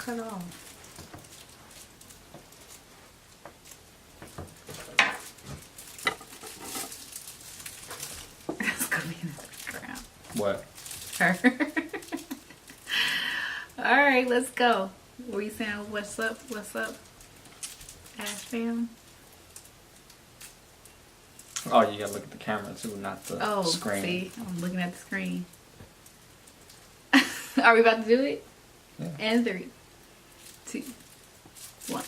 cut off. That's gonna be in the background. What? Her. Alright, let's go. What are you saying? What's up? What's up? Ashfam? Oh, you gotta look at the camera too, not the screen. See, I'm looking at the screen. Are we about to do it? Yeah. And 3, 2, 1.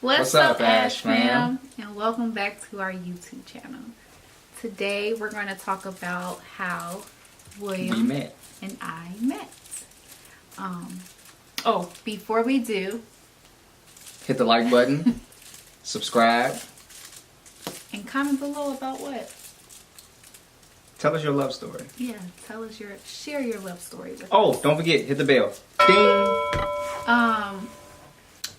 What's up, Ashfam? And welcome back to our YouTube channel. Today we're going to talk about how William and I met. Oh, before we do, hit the like button, subscribe, and comment below about what? Tell us your love story. Yeah, share your love story with us. Oh, don't forget, hit the bell. Ding!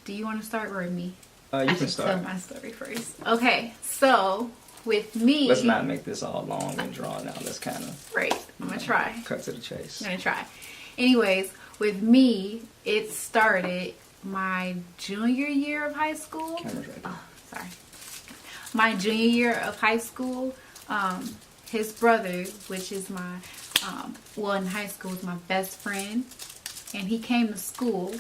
Do you want to start or me? You can start. Tell my story first. Okay, so with me, let's not make this all long and drawn out. Let's kind of I'm gonna try. Cut to the chase. I'm gonna try. Anyways, with me, it started my junior year of high school. Camera's right there. Oh, sorry. My junior year of high school. His brother, which is my well, in high school, was my best friend, and he came to school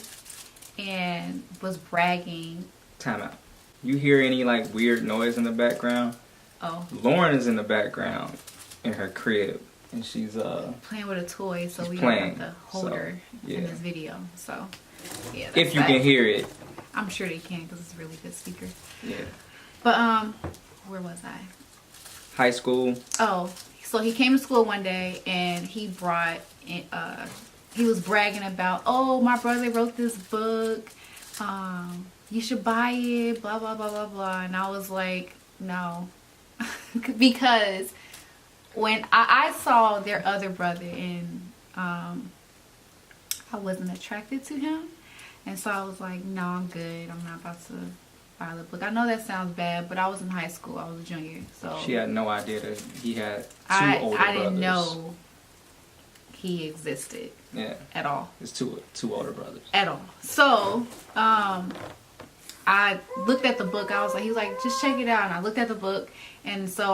and was bragging. Time out. You hear any like weird noise in the background? Oh. Lauren is in the background in her crib, and she's playing with a toy, so we playing, don't have to hold her in this video. So yeah. If you can hear it, I'm sure they can because it's a really good speaker. Yeah. But where was I? High school. Oh, so he came to school one day and he brought he was bragging about, oh, my brother wrote this book. You should buy it, blah, blah, blah, blah, blah. And I was like, no. Because when I saw their other brother and I wasn't attracted to him. And so I was like, no, I'm good. I'm not about to buy the book. I know that sounds bad, but I was in high school. I was a junior. So she had no idea that he had two older brothers. I didn't know he existed. Yeah. At all. It's two older brothers. At all. So, I looked at the book. I was like, he was like, just check it out. And I looked at the book. And so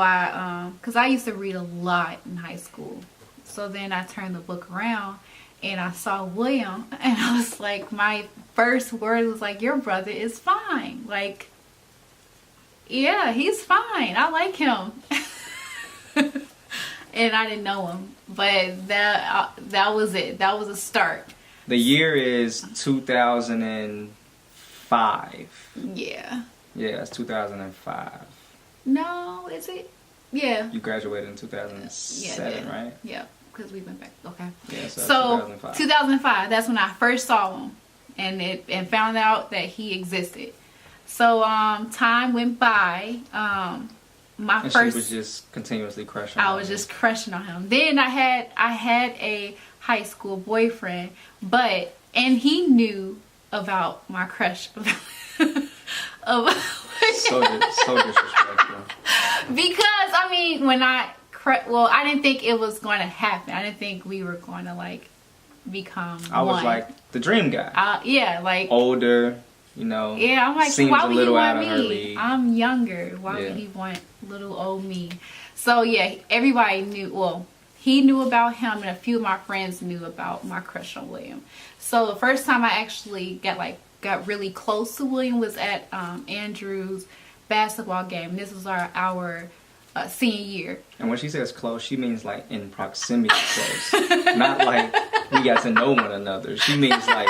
because I used to read a lot in high school. So then I turned the book around and I saw William. And I was like, my first word was like, your brother is fine. Like, yeah, he's fine. I like him. And I didn't know him. But that was it. That was a start. The year is 2005. Yeah. Yeah, it's 2005. No, is it? Yeah. You graduated in 2007, right? Yeah, because we went back. Okay. Yeah, so 2005. That's when I first saw him, and found out that he existed. So time went by. She was just continuously crushing. I was just crushing on him. Then I had a high school boyfriend, and he knew about my crush. So disrespectful. Because I mean, when I didn't think it was going to happen. I didn't think we were going to like become. I was like the dream guy. Yeah, like older. You know, yeah, I'm like, why would he want me? I'm younger. Why would he want little old me? So yeah, everybody knew. Well, he knew about him, and a few of my friends knew about my crush on William. So the first time I actually got really close to William was at Andrew's basketball game. This was our senior year. And when she says close, she means like in proximity close, not like we got to know one another. She means like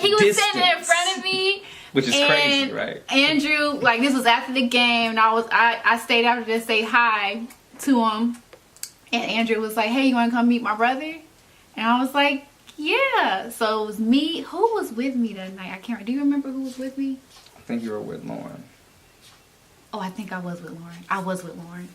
he was sitting in front of me, which is crazy, right? Andrew, like, this was after the game, and I stayed after to say hi to him, and Andrew was like, hey, you want to come meet my brother? And I was like, yeah. So it was me. Who was with me that night? I can't. Do you remember who was with me? I think you were with Lauren. Oh, I think I was with Lauren. I was with Lauren.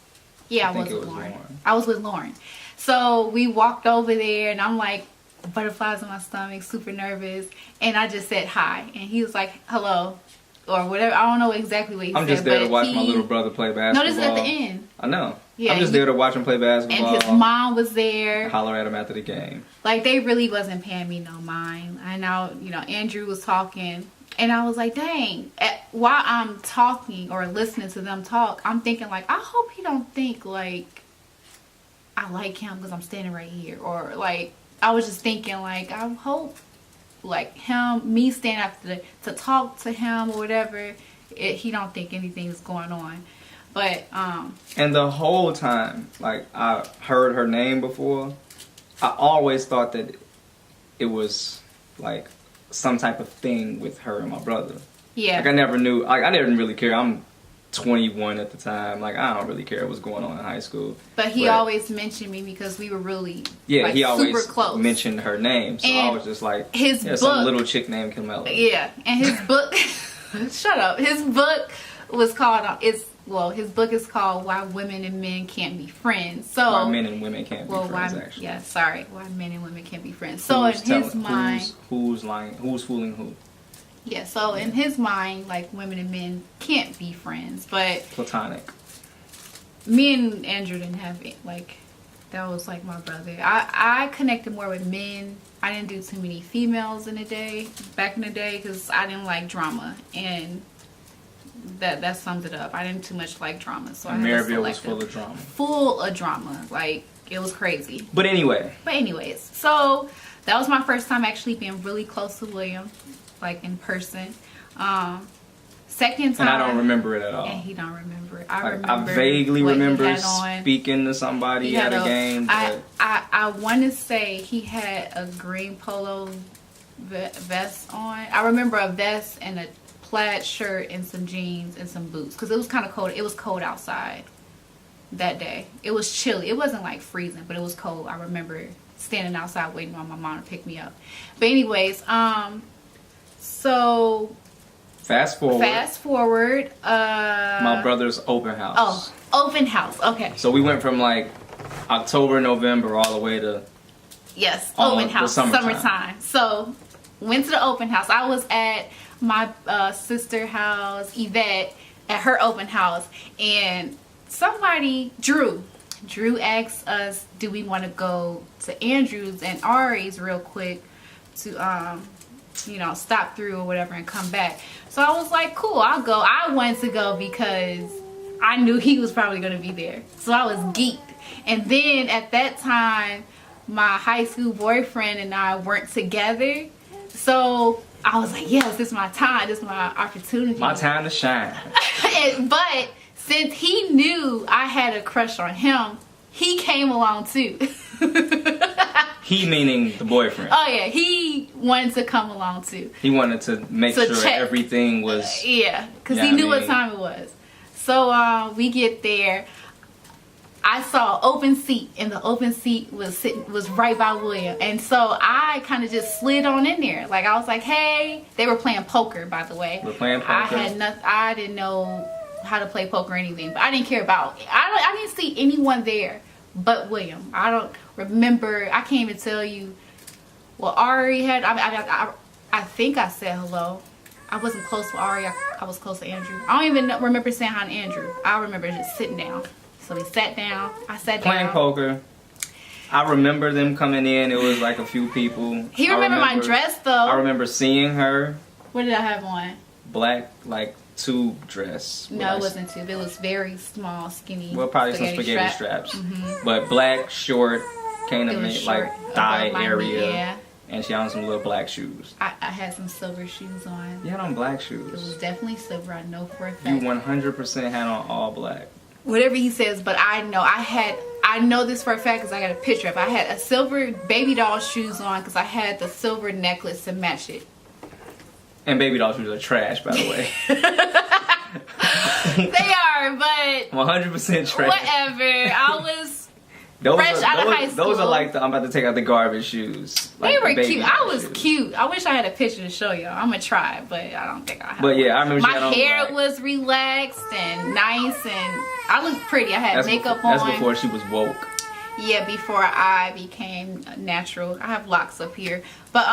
Yeah, I was with Lauren. I was with Lauren. So we walked over there, and I'm like, butterflies in my stomach, super nervous. And I just said hi. And he was like, hello. Or whatever. I don't know exactly what he said. I'm just there to watch my little brother play basketball. No, this is at the end. I know. Yeah, I'm just there to watch him play basketball. And his mom was there. Holler at him after the game. Like, they really wasn't paying me no mind. I know, you know, Andrew was talking. And I was like, dang. While I'm talking or listening to them talk, I'm thinking, like, I hope he don't think, like, I like him because I'm standing right here. Or, like, I was just thinking, like, I hope, like, me standing after to talk to him or whatever, he don't think anything's going on. But and the whole time, like, I heard her name before, I always thought that it was like some type of thing with her and my brother. Yeah. Like, I never knew. Like, I didn't really care. I'm 21 at the time. Like, I don't really care what's going on in high school. But he always mentioned me because we were really like, he always super close. Mentioned her name. So I was just like, his book, some little chick named Camilla. Yeah, and his book. Shut up. His book was called. His book is called "Why Women and Men Can't Be Friends." So why men and women can't be friends. Actually, yeah, sorry. Why men and women can't be friends. So in his mind, who's lying? Who's fooling who? Yeah. So in his mind, like, women and men can't be friends, but platonic. Me and Andrew didn't have it. Like, that was like my brother. I connected more with men. I didn't do too many females back in the day, because I didn't like drama, and that sums it up. I didn't too much like drama, so Maryville was full of drama. Full of drama, like, it was crazy. But anyways, so that was my first time actually being really close to William, like, in person. Second time, and I don't remember it at all. And he don't remember it. I vaguely remember speaking to somebody at a game. But I want to say he had a green polo vest on. I remember a vest and a plaid shirt and some jeans and some boots, because it was kind of cold. It was cold outside that day. It was chilly. It wasn't like freezing, but it was cold. I remember standing outside waiting on my mom to pick me up. But anyways, so fast forward. My brother's open house. Oh, open house. Okay. So we went from like October, November, all the way to open house, summertime. So went to the open house. I was at my sister house, Yvette, at her open house, and somebody, Drew asked us, do we want to go to Andrew's and Ari's real quick to you know, stop through or whatever and come back. So I was like, cool, I'll go. I wanted to go because I knew he was probably going to be there. So I was geeked. And then at that time, my high school boyfriend and I weren't together. So I was like, yes, this is my time. This is my opportunity. My time to shine. But since he knew I had a crush on him, he came along too. He meaning the boyfriend. Oh yeah, he wanted to come along too. He wanted to make sure everything was... yeah, because he knew what time it was. So we get there. I saw an open seat, and the open seat was right by William. And so I kind of just slid on in there. Like, I was like, hey. They were playing poker, by the way. We're playing poker. I didn't know how to play poker or anything, but I didn't care about it. I didn't see anyone there but William. I don't remember. I can't even tell you what Ari had. I think I said hello. I wasn't close to Ari. I was close to Andrew. I don't even remember saying hi to Andrew. I remember just sitting down. So we sat down. I sat down. Playing poker. I remember them coming in. It was like a few people. He remember my dress though. I remember seeing her. What did I have on? Black, like, tube dress. No, it wasn't tube. It was very small, skinny. Well, probably some spaghetti straps. Mm-hmm. But black, short, kind of like thigh area. Yeah. And she had some little black shoes. I had some silver shoes on. You had on black shoes. It was definitely silver. I know for a fact. You 100% had on all black. Whatever he says, but I know this for a fact because I got a picture of it. I had a silver baby doll shoes on because I had the silver necklace to match it. And baby doll shoes are trash, by the way. They are, but 100% trash. Whatever. I was Fresh out of high school. Those are like the I'm about to take out the garbage shoes. They were cute. I was cute. I wish I had a picture to show y'all. I'm gonna try, but I don't think I have. But yeah, I remember my hair was relaxed and nice, and I looked pretty. I had makeup on. That's before she was woke. Yeah, before I became natural. I have locks up here, but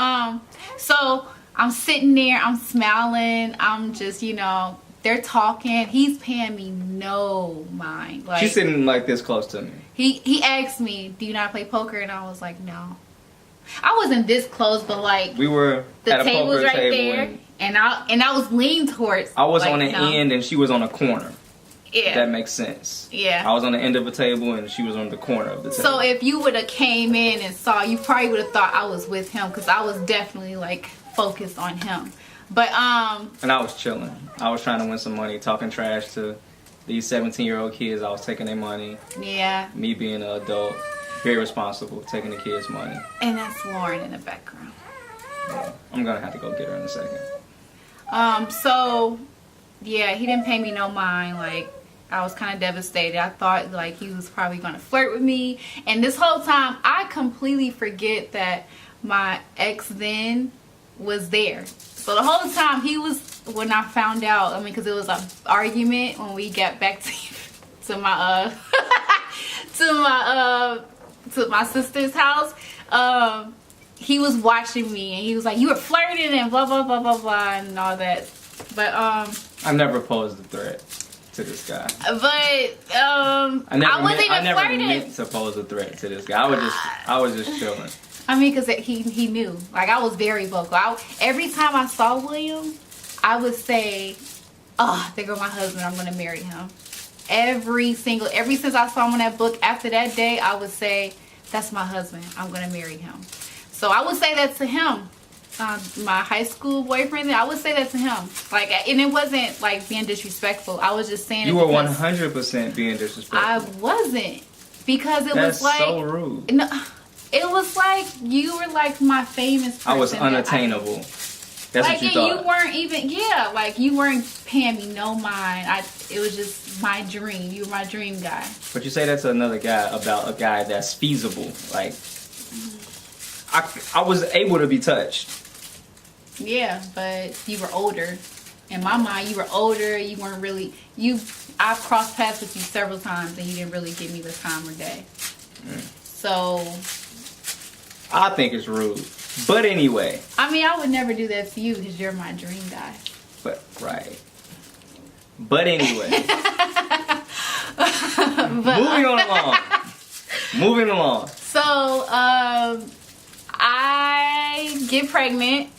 so I'm sitting there. I'm smiling. I'm just, you know. They're talking. He's paying me no mind. Like, she's sitting like this close to me. He asked me, "Do you not play poker?" And I was like, "No." I wasn't this close, but like we were the at a table was poker right table there, and I was leaning towards. I was like, on the end, and she was on the corner. Yeah, if that makes sense. Yeah, I was on the end of a table, and she was on the corner of the table. So if you would have came in and saw, you probably would have thought I was with him, because I was definitely like focused on him. But and I was chilling. I was trying to win some money, talking trash to these 17-year-old kids. I was taking their money. Yeah. Me being an adult, very responsible, taking the kids' money. And that's Lauren in the background. Yeah, I'm gonna have to go get her in a second. So yeah, he didn't pay me no mind. Like, I was kind of devastated. I thought like he was probably gonna flirt with me, and this whole time I completely forget that my ex then was there. So the whole time he was, when I found out, I mean, because it was an argument when we got back to my to my sister's house. He was watching me, and he was like, "You were flirting," and blah blah blah blah blah and all that. But I never posed a threat to this guy. But I wasn't even flirting. Meant to pose a threat to this guy. I was just chilling. I mean, because he knew. Like, I was very vocal. Every time I saw William, I would say, "Oh, there goes my husband. I'm going to marry him." Ever since I saw him in that book, after that day, I would say, "That's my husband. I'm going to marry him." So I would say that to him. My high school boyfriend, I would say that to him. Like, and it wasn't like being disrespectful. I was just saying you were 100% being disrespectful. I wasn't, because it was like so rude. No. It was like you were like my famous person. I was unattainable. That's like, what you thought. You weren't even, like you weren't paying me no mind. It was just my dream. You were my dream guy. But you say that to another guy about a guy that's feasible. Like, I was able to be touched. Yeah, but you were older. In my mind, you were older. You weren't really, I've crossed paths with you several times, and you didn't really give me the time of day. So I think it's rude. But anyway. I mean, I would never do that to you because you're my dream guy. But, right. But anyway. Moving along. So, I get pregnant.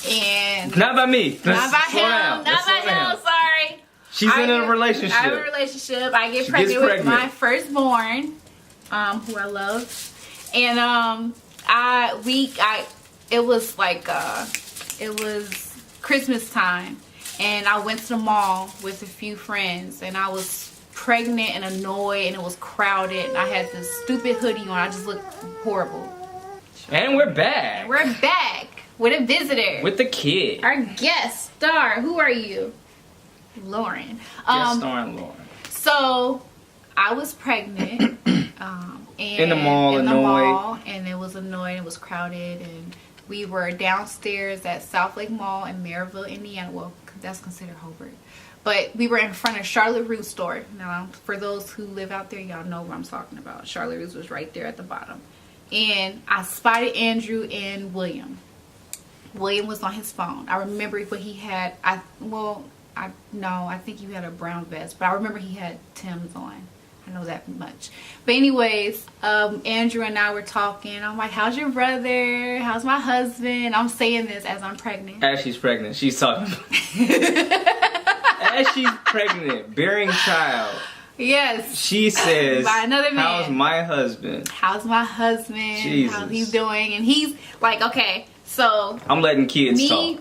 And not by me. Not by him. Sorry. She's in a relationship. I'm in a relationship. I get pregnant with my firstborn, who I love. And it was like it was Christmas time, and I went to the mall with a few friends, and I was pregnant and annoyed, and it was crowded, and I had this stupid hoodie on. I just looked horrible. And we're back. We're back with a visitor. With the kid. Our guest star. Who are you? Lauren. Guest starring Lauren. So I was pregnant. In the mall, and it was annoying. It was crowded, and we were downstairs at South Lake Mall in Maryville, Indiana. Well, that's considered Hobart, but we were in front of Charlotte Russe store. Now, for those who live out there, y'all know what I'm talking about. Charlotte Russe was right there at the bottom, and I spotted Andrew and William. William was on his phone. I remember what he had. I think he had a brown vest, but I remember he had Tim's on. I know that much. But anyways, Andrew and I were talking. I'm like, "How's your brother? How's my husband?" I'm saying this as I'm pregnant. As she's pregnant, she's talking. As she's pregnant, bearing child. Yes. She says, by another man. "How's my husband? How's my husband? Jesus. How's he doing?" And he's like, "Okay, so I'm letting kids talk."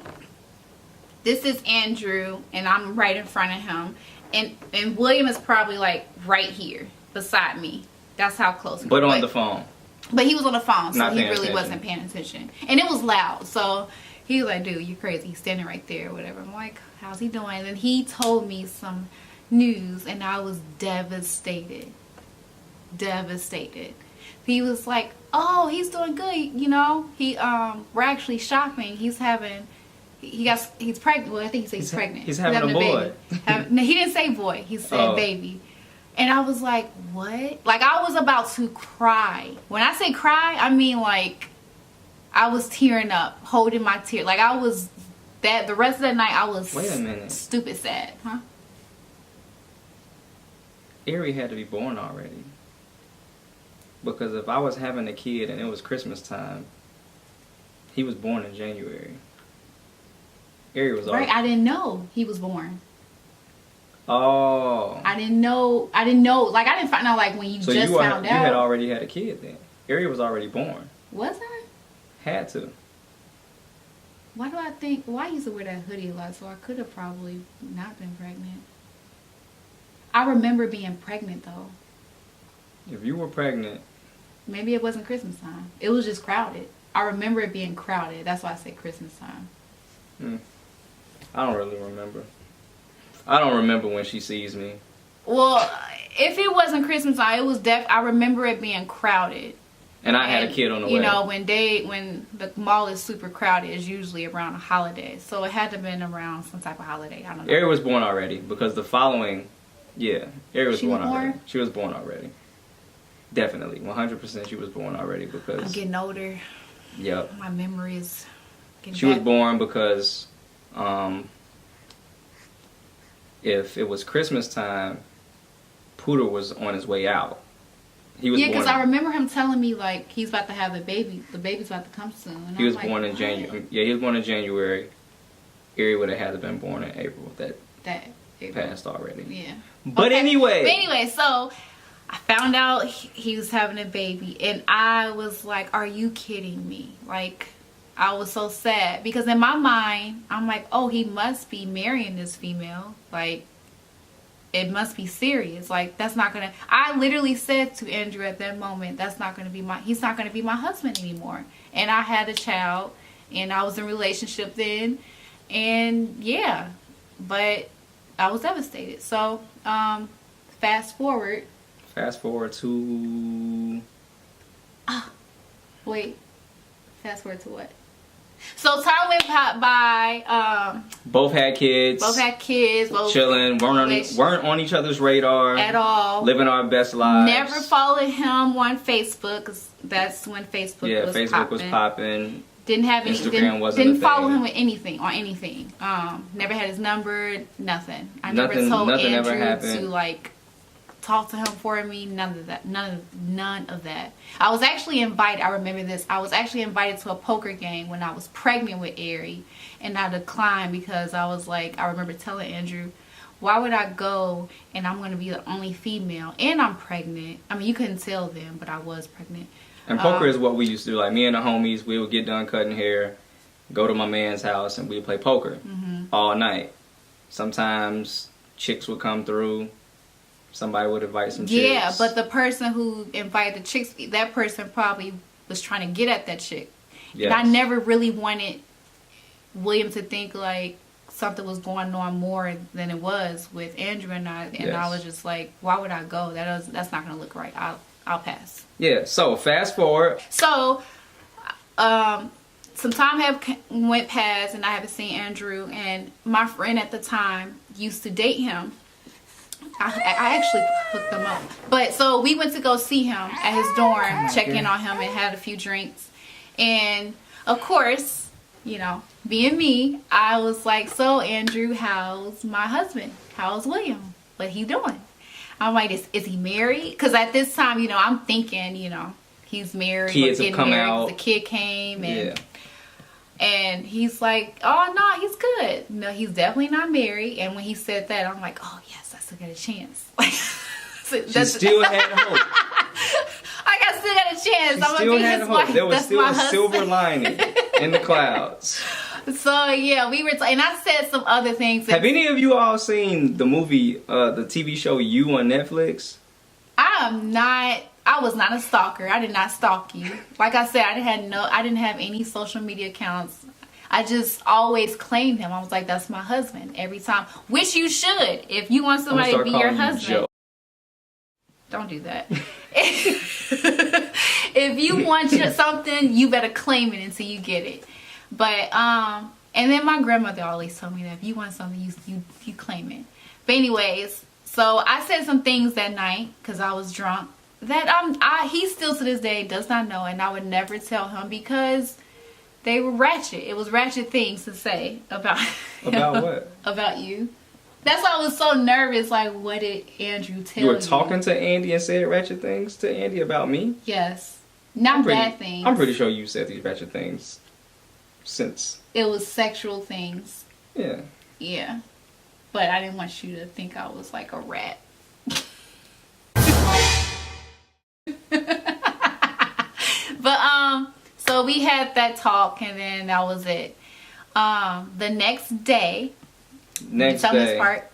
This is Andrew, and I'm right in front of him. And William is probably like right here beside me. That's how close. But on the phone. But he was on the phone, so he really attention. wasn't paying attention. And it was loud, so he was like, "Dude, you're crazy. He's standing right there," or whatever. I'm like, "How's he doing?" And he told me some news, and I was devastated. devastated. He was like, oh, he's doing good, you know. We're actually shopping. He's pregnant. Well, I think he said he's pregnant. He's having a boy. No, he didn't say boy. He said baby. And I was like, what? Like, I was about to cry. When I say cry, I mean, like, I was tearing up, holding my tear. Like, I was, the rest of that night, I was Wait a minute. Stupid sad. Huh? Ari had to be born already. Because if I was having a kid and it was Christmas time, he was born in January. Ari was already... Right, I didn't know he was born. Oh. I didn't know. Like, I didn't find out, like, when you found out. You had already had a kid then. Ari was already born. Was I? Had to. Why I used to wear that hoodie a lot, so I could have probably not been pregnant. I remember being pregnant, though. If you were pregnant... Maybe it wasn't Christmas time. It was just crowded. I remember it being crowded. That's why I say Christmas time. I don't really remember. I don't remember when she sees me. Well, if it wasn't Christmas time, it was I remember it being crowded. And I had a kid on the way. You know, when the mall is super crowded, it's usually around a holiday. So it had to have been around some type of holiday. I don't know. Ari was born already because the following, Ari was born already. She was born already. Definitely, 100% she was born already because... I'm getting older. Yep. My memory is getting She was born because if it was Christmas time, Pooter was on his way out. He was born... because I remember him telling me, like, he's about to have the baby. The baby's about to come soon. And he was born in January. Yeah, he was born in January. Ari would have had to been born in April. That April. Passed already. Yeah. But anyway, so... I found out he was having a baby, and I was like, are you kidding me? Like, I was so sad because in my mind, I'm like, oh, he must be marrying this female. Like, it must be serious. Like, that's not gonna... I literally said to Andrew at that moment, he's not gonna be my husband anymore. And I had a child, and I was in a relationship then, and yeah, but I was devastated. So, fast forward to... Wait. Fast forward to what? So time went by. Both had kids. Both chilling. Weren't on each other's radar. At all. Living our best lives. Never followed him on Facebook. Cause that's when Facebook was popping. Didn't have any. Didn't follow him with anything. Never had his number. Nothing. I never told Andrew to like talk to him for me. None of that. None of that. I was actually invited. I remember this. I was actually invited to a poker game when I was pregnant with Ari, and I declined because I was like, I remember telling Andrew, why would I go and I'm going to be the only female and I'm pregnant? I mean, you couldn't tell them, but I was pregnant. And poker is what we used to do. Like, me and the homies, we would get done cutting hair, go to my man's house, and we'd play poker all night. Sometimes chicks would come through. Somebody would invite some chicks. Yeah, but the person who invited the chicks, that person probably was trying to get at that chick. Yes. And I never really wanted William to think like something was going on more than it was with Andrew and I. And I was just like, why would I go? That's not going to look right. I'll pass. Yeah, so fast forward. So, some time went past and I haven't seen Andrew. And my friend at the time used to date him. I actually hooked them up. But so we went to go see him at his dorm, check in on him and had a few drinks. And of course, you know, being me, I was like, so Andrew, how's my husband? How's William? What he doing? I'm like, is he married? Because at this time, you know, I'm thinking, you know, he's married. Kids have come out. The kid came and he's like, oh, no, he's good. No, he's definitely not married. And when he said that, I'm like, oh, yes, I still got a chance. She still had hope. I still got a chance. She still had hope. There was still a silver lining in the clouds. So, yeah, we were... and I said some other things. Have any of you all seen the movie, the TV show You on Netflix? I was not a stalker. I did not stalk you. Like I said, I didn't have any social media accounts. I just always claimed him. I was like, that's my husband every time. Which you should. If you want somebody to be your husband. Don't do that. if you want something, you better claim it until you get it. But and then my grandmother always told me that if you want something, you claim it. But anyways, so I said some things that night because I was drunk that he still to this day does not know, and I would never tell him because they were ratchet. It was ratchet things to say about what? About you. That's why I was so nervous. Like, what did Andrew tell you? You were talking to Andy and said ratchet things to Andy about me? Yes. Not bad things. I'm pretty sure you said these ratchet things since. It was sexual things. Yeah. Yeah. But I didn't want you to think I was like a rat. But so we had that talk, and then that was it. The next day, this part,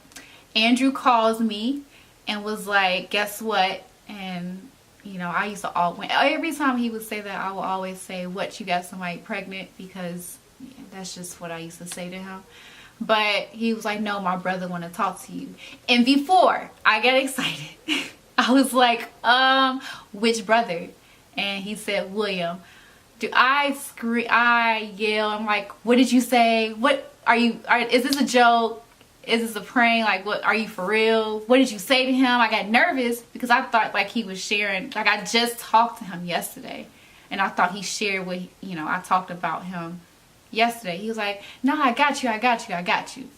Andrew calls me and was like, guess what? And you know, I used to every time he would say that, I would always say, what, you got somebody pregnant? Because that's just what I used to say to him. But he was like, no, my brother want to talk to you. And before I got excited, I was like, which brother? And he said, William. I yell, I'm like, what did you say? What is this a joke? Is this a prank? Like, what, are you for real? What did you say to him? I got nervous because I thought like he was sharing, like I just talked to him yesterday. And I thought he shared what, I talked about him yesterday. He was like, no, I got you.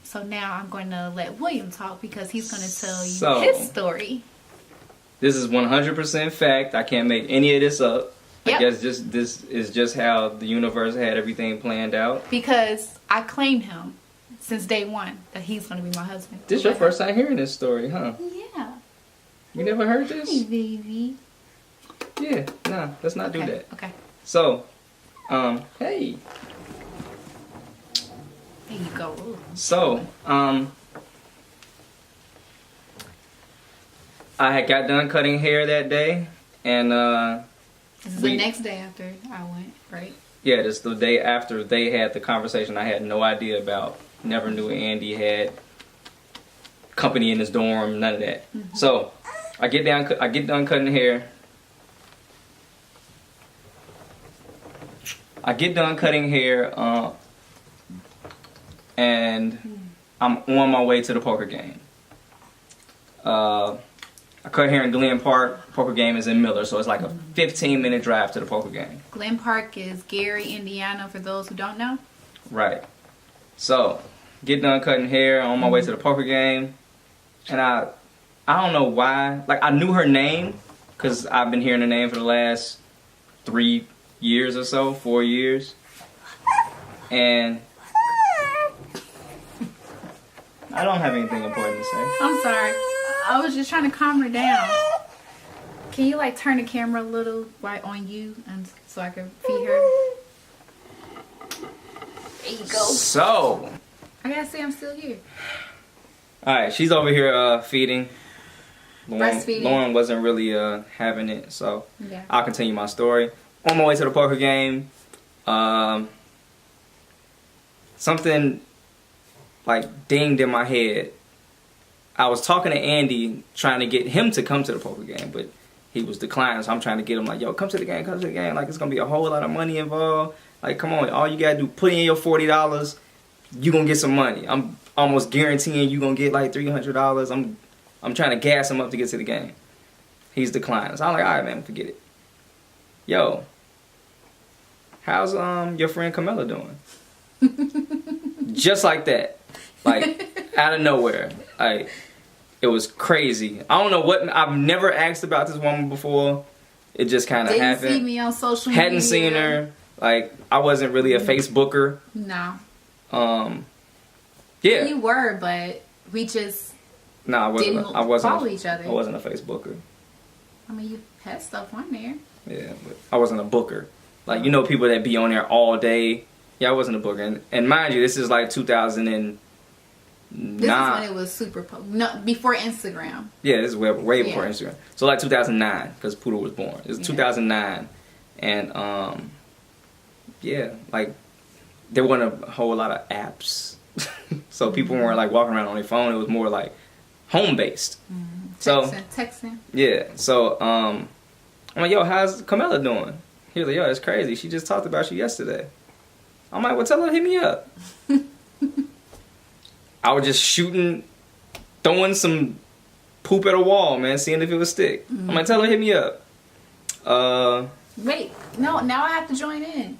So now I'm going to let William talk because he's going to tell you his story. This is 100% fact. I can't make any of this up. Yep. I guess this is just how the universe had everything planned out. Because I claimed him since day one that he's going to be my husband. This is your first time hearing this story, huh? Yeah. You never heard this? Hey, baby. Yeah, nah, let's not do that. Okay. So, hey. There you go. Ooh. So, I had got done cutting hair that day, and this is the next day after I went, right? Yeah, this is the day after they had the conversation I had no idea about. Never knew Andy had company in his dorm, none of that. Mm-hmm. So, I get done cutting hair. And I'm on my way to the poker game. I cut hair in Glen Park. Poker game is in Miller, so it's like a 15-minute drive to the poker game. Glen Park is Gary, Indiana, for those who don't know. Right. So, get done cutting hair, on my way to the poker game, and I don't know why. Like, I knew her name because I've been hearing her name for the last 3 years or so, 4 years, and I don't have anything important to say. I'm sorry. I was just trying to calm her down. Can you like turn the camera a little right on you and so I can feed her? There you go. So, I gotta say I'm still here. Alright, she's over here feeding. Breastfeeding. Lauren wasn't really having it, so yeah. I'll continue my story. On my way to the poker game, something like dinged in my head. I was talking to Andy, trying to get him to come to the poker game, but he was declining, so I'm trying to get him like, yo, come to the game, like it's gonna be a whole lot of money involved. Like, come on, all you gotta do, put in your $40, you gonna get some money. I'm almost guaranteeing you gonna get like $300. I'm trying to gas him up to get to the game. He's declining, so I'm like, all right, man, forget it. Yo, how's your friend Camilla doing? Just like that, like out of nowhere, like. It was crazy. I don't know what. I've never asked about this woman before. It just kind of happened. Didn't see me on social media. Hadn't seen her. Like, I wasn't really a Facebooker. No. Yeah. You were, but we just. No, I wasn't. Follow each other. I wasn't a Facebooker. I mean, you had stuff on there. Yeah, but I wasn't a booker. Like, you know, people that be on there all day. Yeah, I wasn't a booker, and mind you, this is like 2009. This is when it was super before Instagram. Yeah, this is way before Instagram. So like 2009, because Poodle was born. It was 2009, and yeah, like there wasn't a whole lot of apps, so people weren't like walking around on their phone. It was more like home based. Texting. Yeah. So I'm like, yo, how's Camilla doing? He was like, yo, that's crazy. She just talked about you yesterday. I'm like, well, tell her to hit me up. I was just throwing some poop at a wall, man, seeing if it would stick. I'm like, tell her to hit me up. Wait, no, now I have to join in.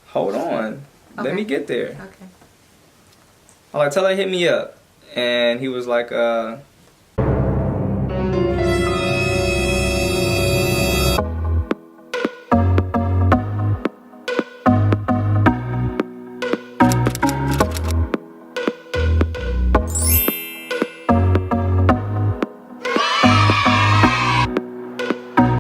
Hold on. Okay. Let me get there. Okay. I'm like, tell her to hit me up. And he was like,